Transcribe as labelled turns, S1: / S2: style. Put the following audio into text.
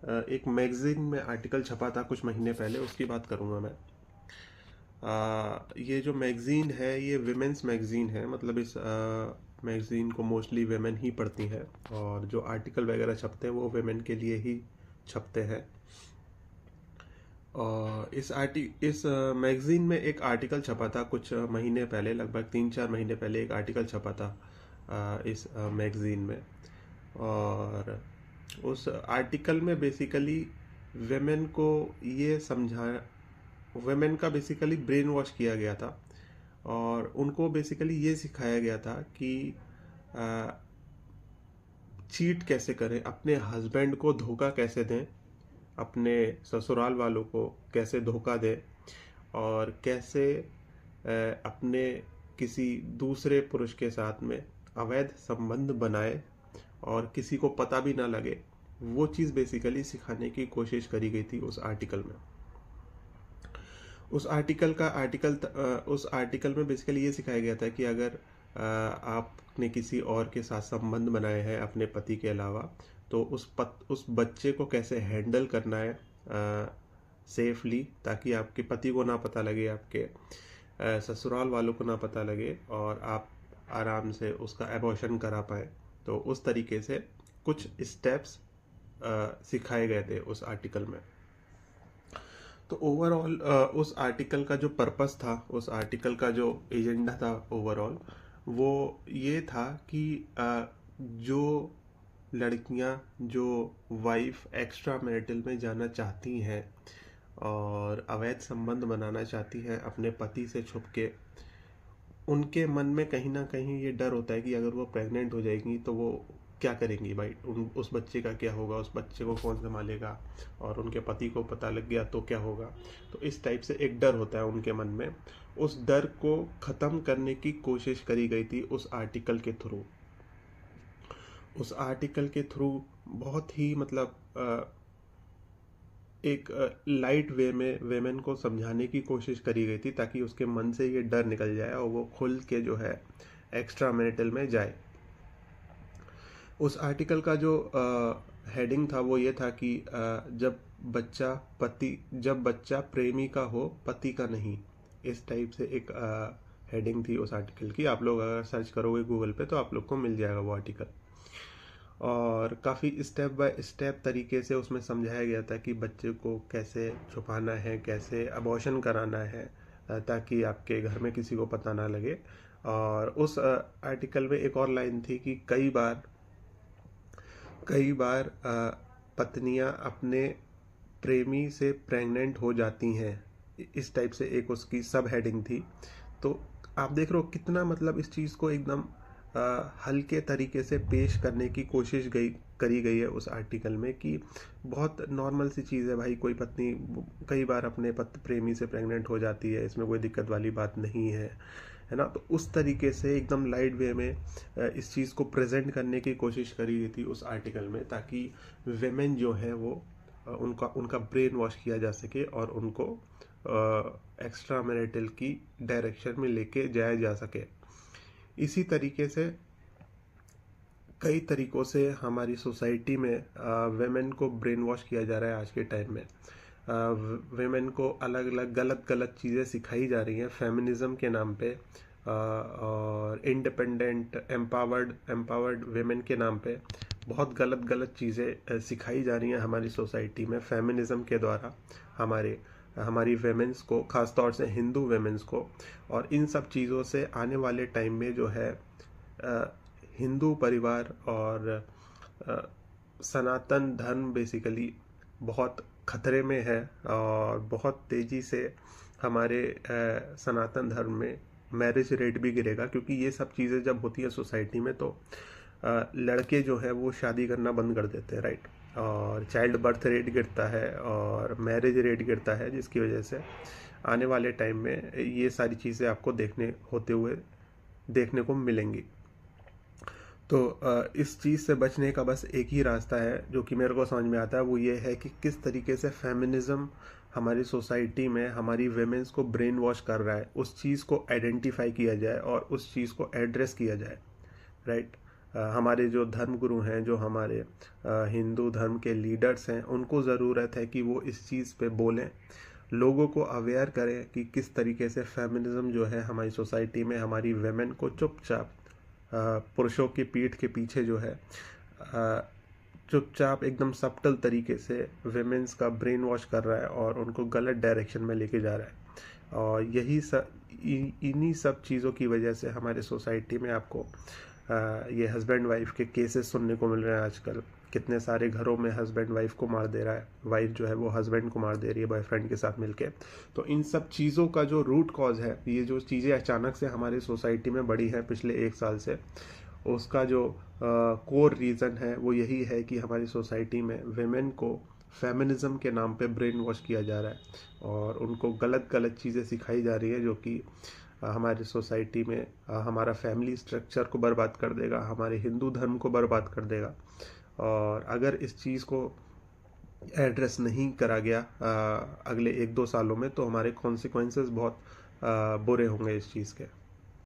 S1: एक मैगजीन में आर्टिकल छपा था कुछ महीने पहले, उसकी बात करूँगा मैं। ये जो मैगजीन है ये विमेंस मैगजीन है, मतलब इस मैगजीन को मोस्टली वेमेन ही पढ़ती हैं, और जो आर्टिकल वगैरह छपते हैं वो वेमेन के लिए ही छपते हैं। और इस मैगजीन में एक आर्टिकल छपा था कुछ महीने पहले, लगभग 3-4 महीने पहले एक आर्टिकल छपा था इस मैगजीन में। और उस आर्टिकल में बेसिकली वेमेन को ये समझा वेमेन का बेसिकली ब्रेन वॉश किया गया था, और उनको बेसिकली ये सिखाया गया था कि चीट कैसे करें, अपने हस्बैंड को धोखा कैसे दें, अपने ससुराल वालों को कैसे धोखा दें, और कैसे अपने किसी दूसरे पुरुष के साथ में अवैध संबंध बनाए और किसी को पता भी ना लगे। वो चीज़ बेसिकली सिखाने की कोशिश करी गई थी उस आर्टिकल में। उस आर्टिकल में बेसिकली ये सिखाया गया था कि अगर आपने किसी और के साथ संबंध बनाए हैं अपने पति के अलावा, तो उस बच्चे को कैसे हैंडल करना है सेफली, ताकि आपके पति को ना पता लगे, आपके ससुराल वालों को ना पता लगे, और आप आराम से उसका एबॉर्शन करा पाए। तो उस तरीके से कुछ स्टेप्स सिखाए गए थे उस आर्टिकल में। तो ओवरऑल उस आर्टिकल का जो पर्पस था, उस आर्टिकल का जो एजेंडा था ओवरऑल, वो ये था कि जो लड़कियां, जो वाइफ एक्स्ट्रा मैरिटल में जाना चाहती हैं और अवैध संबंध बनाना चाहती हैं अपने पति से छुप के, उनके मन में कहीं ना कहीं ये डर होता है कि अगर वो प्रेग्नेंट हो जाएगी तो वो क्या करेंगी भाई, उस बच्चे का क्या होगा, उस बच्चे को कौन संभालेगा, और उनके पति को पता लग गया तो क्या होगा। तो इस टाइप से एक डर होता है उनके मन में। उस डर को ख़त्म करने की कोशिश करी गई थी उस आर्टिकल के थ्रू। उस आर्टिकल के थ्रू बहुत ही मतलब एक लाइट वे में वेमेन को समझाने की कोशिश करी गई थी, ताकि उसके मन से ये डर निकल जाए और वो खुल के जो है एक्स्ट्रा मैरिटल में जाए। उस आर्टिकल का जो हेडिंग था वो ये था कि जब बच्चा प्रेमी का हो, पति का नहीं। इस टाइप से एक हेडिंग थी उस आर्टिकल की। आप लोग अगर सर्च करोगे गूगल पे तो आप लोग को मिल जाएगा वो आर्टिकल। और काफ़ी स्टेप बाय स्टेप तरीके से उसमें समझाया गया था कि बच्चे को कैसे छुपाना है, कैसे अबॉर्शन कराना है, ताकि आपके घर में किसी को पता ना लगे। और उस आर्टिकल में एक और लाइन थी कि कई बार पत्नियां अपने प्रेमी से प्रेग्नेंट हो जाती हैं। इस टाइप से एक उसकी सब हेडिंग थी। तो आप देख रहे हो कितना मतलब इस चीज़ को एकदम हल्के तरीके से पेश करने की कोशिश करी गई है उस आर्टिकल में, कि बहुत नॉर्मल सी चीज़ है भाई, कोई पत्नी कई बार अपने प्रेमी से प्रेग्नेंट हो जाती है, इसमें कोई दिक्कत वाली बात नहीं है ना। तो उस तरीके से एकदम लाइट वे में इस चीज़ को प्रेजेंट करने की कोशिश करी गई थी उस आर्टिकल में, ताकि वेमेन जो है वो उनका ब्रेन वॉश किया जा सके और उनको एक्स्ट्रा मैरिटल की डायरेक्शन में लेके जाया जा सके। इसी तरीके से कई तरीक़ों से हमारी सोसाइटी में वेमेन को ब्रेन वॉश किया जा रहा है आज के टाइम में। वेमेन को अलग अलग गलत चीज़ें सिखाई जा रही हैं फेमिनिज़म के नाम पे, और इंडिपेंडेंट एम्पावर्ड वेमेन के नाम पे बहुत गलत चीज़ें सिखाई जा रही हैं हमारी सोसाइटी में फेमिनिज़म के द्वारा हमारी वेमेंस को, ख़ास तौर से हिंदू वेमेंस को। और इन सब चीज़ों से आने वाले टाइम में जो है हिंदू परिवार और सनातन धर्म बेसिकली बहुत खतरे में है, और बहुत तेज़ी से हमारे सनातन धर्म में मैरिज रेट भी गिरेगा, क्योंकि ये सब चीज़ें जब होती है सोसाइटी में तो लड़के जो है वो शादी करना बंद कर देते हैं, राइट। और चाइल्ड बर्थ रेट गिरता है और मैरिज रेट गिरता है, जिसकी वजह से आने वाले टाइम में ये सारी चीज़ें आपको देखने को मिलेंगी। तो इस चीज़ से बचने का बस एक ही रास्ता है जो कि मेरे को समझ में आता है, वो ये है कि किस तरीके से फेमिनिज़म हमारी सोसाइटी में हमारी वेमेंस को ब्रेन वॉश कर रहा है, उस चीज़ को आइडेंटिफाई किया जाए और उस चीज़ को एड्रेस किया जाए, राइट। हमारे जो धर्मगुरु हैं, जो हमारे हिंदू धर्म के लीडर्स हैं, उनको ज़रूरत है कि वो इस चीज़ पे बोलें, लोगों को अवेयर करें कि किस तरीके से फेमिनिज्म जो है हमारी सोसाइटी में हमारी वेमेन को चुपचाप पुरुषों की पीठ के पीछे जो है चुपचाप एकदम सब्टल तरीके से वेमेंस का ब्रेन वॉश कर रहा है और उनको गलत डायरेक्शन में लेके जा रहा है। और यही सब इन्हीं सब चीज़ों की वजह से हमारे सोसाइटी में आपको ये हस्बैंड वाइफ के केसेस सुनने को मिल रहे हैं आजकल। कितने सारे घरों में हस्बैंड वाइफ को मार दे रहा है, वाइफ जो है वो हस्बैंड को मार दे रही है बॉयफ्रेंड के साथ मिलके। तो इन सब चीज़ों का जो रूट कॉज है, ये जो चीज़ें अचानक से हमारी सोसाइटी में बढ़ी हैं पिछले 1 साल से, उसका जो कोर रीज़न है वो यही है कि हमारी सोसाइटी में वेमेन को फेमिनिज्म के नाम पे ब्रेन वॉश किया जा रहा है और उनको गलत गलत चीज़ें सिखाई जा रही है, जो कि हमारी सोसाइटी में हमारा फैमिली स्ट्रक्चर को बर्बाद कर देगा, हमारे हिंदू धर्म को बर्बाद कर देगा। और अगर इस चीज़ को एड्रेस नहीं करा गया अगले 1-2 सालों में, तो हमारे कॉन्सिक्वेंसेस बहुत बुरे होंगे इस चीज़ के।